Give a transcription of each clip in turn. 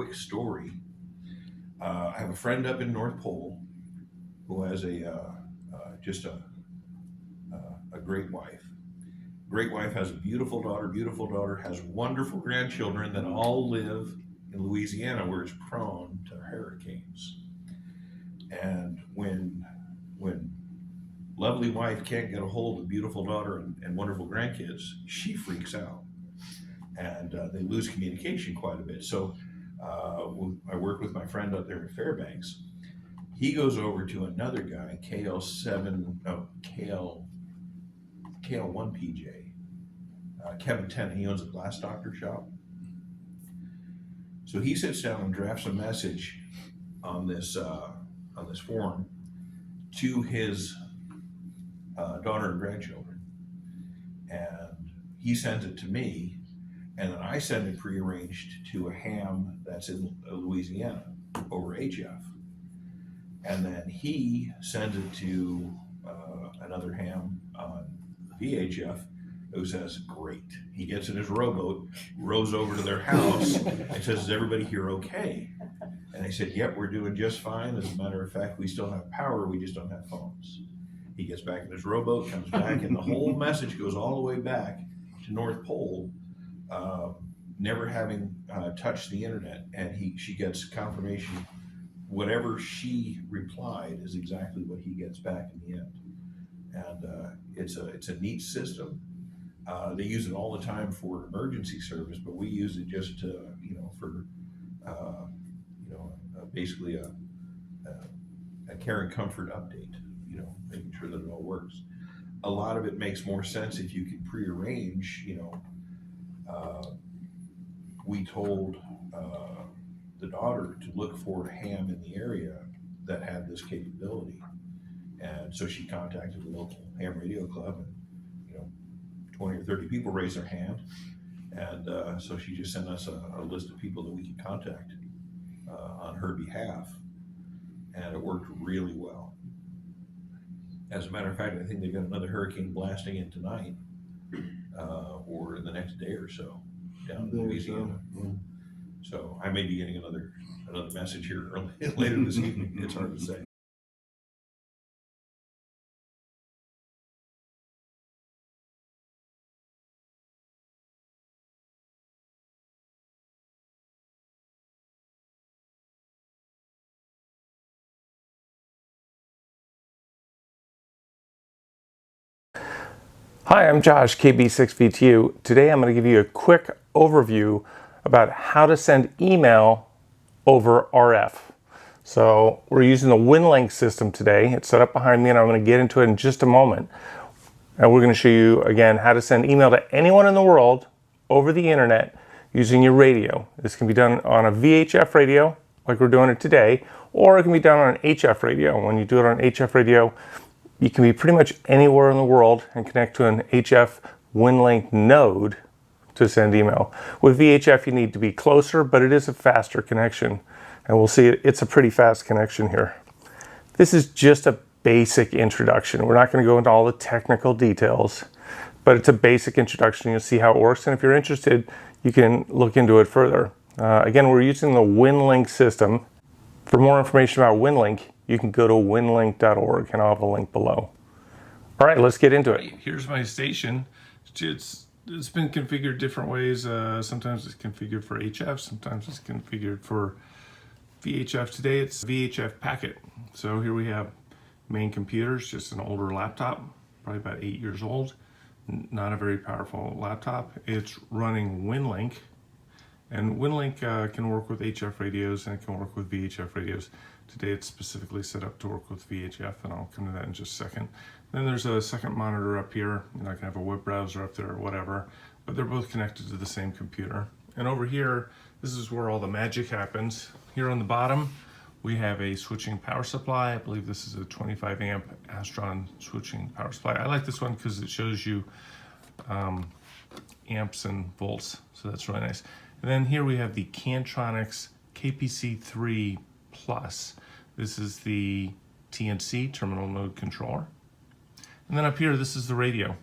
quick story. I have a friend up in North Pole who has just a great wife. Great wife has a beautiful daughter. Beautiful daughter has wonderful grandchildren that all live in Louisiana, where it's prone to hurricanes. And when lovely wife can't get a hold of beautiful daughter and wonderful grandkids, she freaks out, and they lose communication quite a bit. So I work with my friend up there in Fairbanks. He goes over to another guy, KL1PJ, Kevin Tennant. He owns a glass doctor shop. So he sits down and drafts a message on this form to his daughter and grandchildren, and he sends it to me, and then I send it prearranged to a ham that's in Louisiana over HF, and then he sends it to another ham on VHF, who says, great. He gets in his rowboat, rows over to their house, and says, is everybody here okay? And they said, yep, we're doing just fine. As a matter of fact, we still have power, we just don't have phones. He gets back in his rowboat, comes back, and the whole message goes all the way back to North Pole, never having touched the internet. And she gets confirmation. Whatever she replied is exactly what he gets back in the end. And it's a neat system. They use it all the time for emergency service, but we use it just to, for basically a care and comfort update, making sure that it all works. A lot of it makes more sense if you can prearrange, we told the daughter to look for a ham in the area that had this capability. And so she contacted the local ham radio club, and 20 or 30 people raised their hand. And so she just sent us a list of people that we could contact on her behalf. And it worked really well. As a matter of fact, I think they've got another hurricane blasting in tonight, or in the next day or so down in Louisiana. So I may be getting another message here later this evening. It's hard to say. Hi, I'm Josh, KB6VTU. Today I'm going to give you a quick overview about how to send email over RF. So we're using the WinLink system today. It's set up behind me, and I'm going to get into it in just a moment. And we're going to show you again how to send email to anyone in the world over the internet using your radio. This can be done on a VHF radio, like we're doing it today, or it can be done on an HF radio. When you do it on an HF radio, you can be pretty much anywhere in the world and connect to an HF WinLink node to send email. With VHF, you need to be closer, but it is a faster connection. And we'll see it's a pretty fast connection here. This is just a basic introduction. We're not going to go into all the technical details, but it's a basic introduction. You'll see how it works. And if you're interested, you can look into it further. Again, we're using the WinLink system. For more information about WinLink, you can go to winlink.org, and I'll have a link below. All right, let's get into it. Here's my station. It's been configured different ways. Sometimes it's configured for HF, sometimes it's configured for VHF. Today it's VHF packet. So here we have main computers, just an older laptop, probably about 8 years old. Not a very powerful laptop. It's running WinLink. And WinLink can work with HF radios, and it can work with VHF radios. Today it's specifically set up to work with VHF, and I'll come to that in just a second. Then there's a second monitor up here. I can have a web browser up there or whatever, but they're both connected to the same computer. And over here, this is where all the magic happens. Here on the bottom, we have a switching power supply. I believe this is a 25 amp Astron switching power supply. I like this one because it shows you amps and volts, so that's really nice. And then here we have the Cantronics KPC3 Plus. This is the TNC, terminal node controller. And then up here, this is the radio.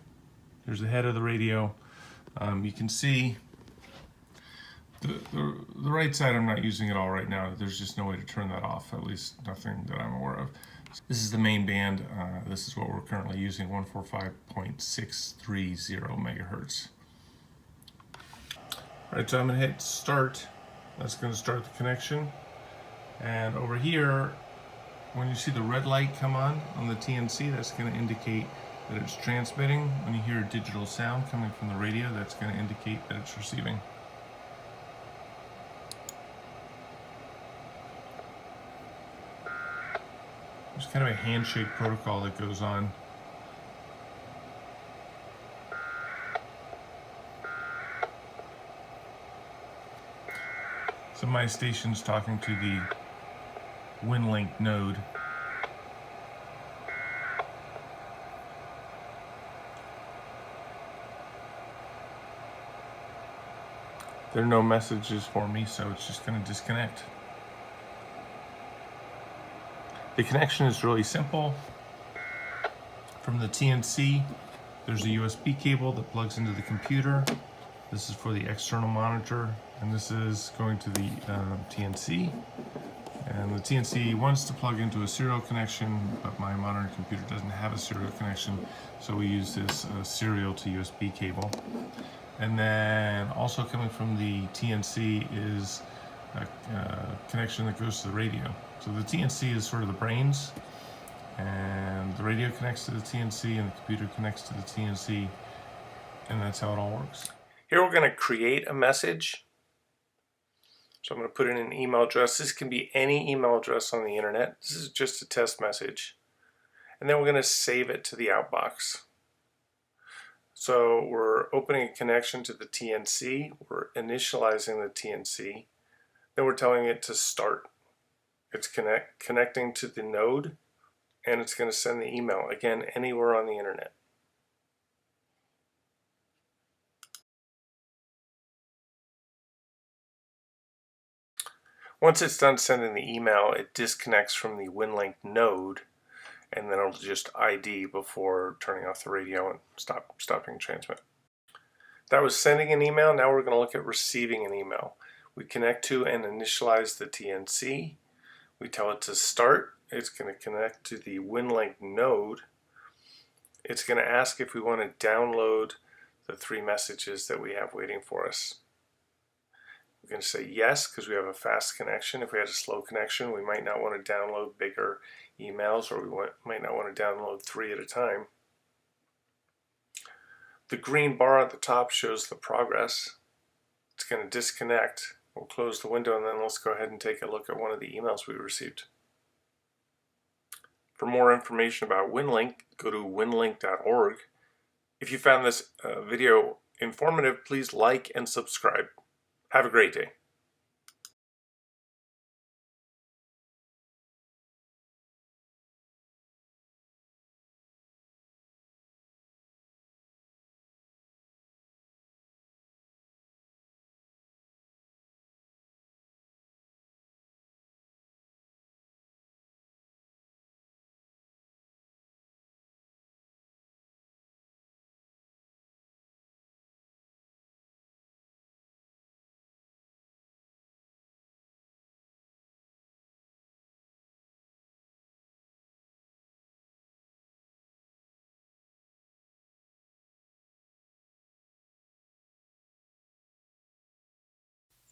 Here's the head of the radio. You can see The right side I'm not using at all right now. There's just no way to turn that off, at least nothing that I'm aware of. This is the main band. This is what we're currently using, 145.630 megahertz. All right, so I'm gonna hit start. That's gonna start the connection. And over here, when you see the red light come on the TNC, that's gonna indicate that it's transmitting. When you hear a digital sound coming from the radio, that's gonna indicate that it's receiving. There's kind of a handshake protocol that goes on. So my station's talking to the WinLink node. There are no messages for me, so it's just going to disconnect. The connection is really simple. From the TNC, there's a USB cable that plugs into the computer. This is for the external monitor, and this is going to the TNC. And the TNC wants to plug into a serial connection, but my modern computer doesn't have a serial connection, so we use this serial to USB cable. And then also coming from the TNC is a connection that goes to the radio. So the TNC is sort of the brains, and the radio connects to the TNC, and the computer connects to the TNC, and that's how it all works. Here we're going to create a message. So I'm going to put in an email address. This can be any email address on the internet. This is just a test message. And then we're going to save it to the outbox. So we're opening a connection to the TNC. We're initializing the TNC. Then we're telling it to start. It's connecting to the node, and it's going to send the email, again, anywhere on the internet. Once it's done sending the email, it disconnects from the WinLink node, and then it'll just ID before turning off the radio and stopping transmit. That was sending an email. Now we're going to look at receiving an email. We connect to and initialize the TNC. We tell it to start. It's going to connect to the WinLink node. It's going to ask if we want to download the 3 messages that we have waiting for us. We're going to say yes because we have a fast connection. If we had a slow connection, we might not want to download bigger emails, or we might not want to download 3 at a time. The green bar at the top shows the progress. It's going to disconnect. We'll close the window, and then let's go ahead and take a look at one of the emails we received. For more information about WinLink, go to winlink.org. If you found this video informative, please like and subscribe. Have a great day.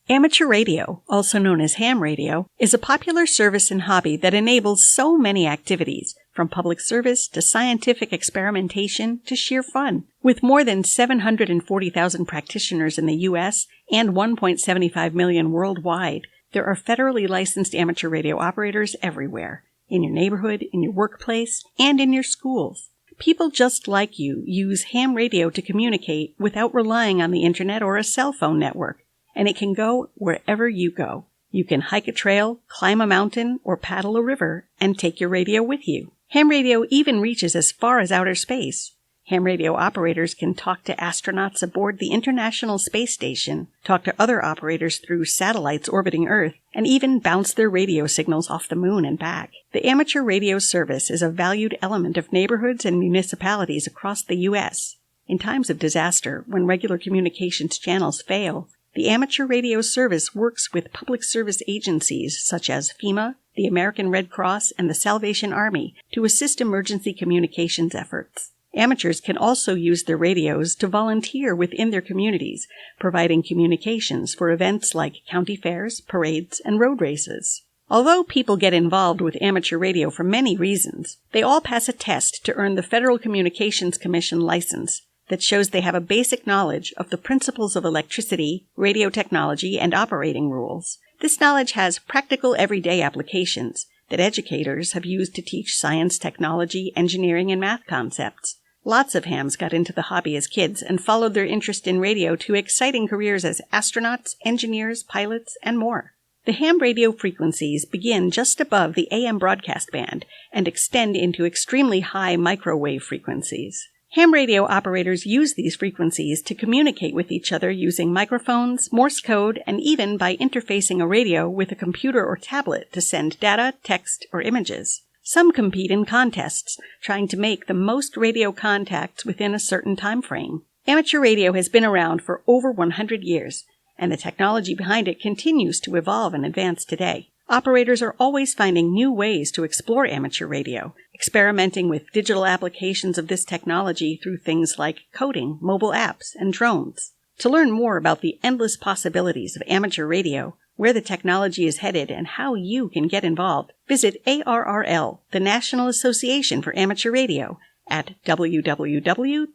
Amateur radio, also known as ham radio, is a popular service and hobby that enables so many activities, from public service to scientific experimentation to sheer fun. With more than 740,000 practitioners in the U.S. and 1.75 million worldwide, there are federally licensed amateur radio operators everywhere, in your neighborhood, in your workplace, and in your schools. People just like you use ham radio to communicate without relying on the internet or a cell phone network. And it can go wherever you go. You can hike a trail, climb a mountain, or paddle a river, and take your radio with you. Ham radio even reaches as far as outer space. Ham radio operators can talk to astronauts aboard the International Space Station, talk to other operators through satellites orbiting Earth, and even bounce their radio signals off the moon and back. The amateur radio service is a valued element of neighborhoods and municipalities across the U.S. In times of disaster, when regular communications channels fail, The amateur radio service works with public service agencies such as FEMA, the American Red Cross, and the Salvation Army to assist emergency communications efforts. Amateurs can also use their radios to volunteer within their communities, providing communications for events like county fairs, parades, and road races. Although people get involved with amateur radio for many reasons, they all pass a test to earn the Federal Communications Commission license that shows they have a basic knowledge of the principles of electricity, radio technology, and operating rules. This knowledge has practical everyday applications that educators have used to teach science, technology, engineering, and math concepts. Lots of hams got into the hobby as kids and followed their interest in radio to exciting careers as astronauts, engineers, pilots, and more. The ham radio frequencies begin just above the AM broadcast band and extend into extremely high microwave frequencies. Ham radio operators use these frequencies to communicate with each other using microphones, Morse code, and even by interfacing a radio with a computer or tablet to send data, text, or images. Some compete in contests, trying to make the most radio contacts within a certain time frame. Amateur radio has been around for over 100 years, and the technology behind it continues to evolve and advance today. Operators are always finding new ways to explore amateur radio, experimenting with digital applications of this technology through things like coding, mobile apps, and drones. To learn more about the endless possibilities of amateur radio, where the technology is headed, and how you can get involved, visit ARRL, the National Association for Amateur Radio, at www.arrl.org.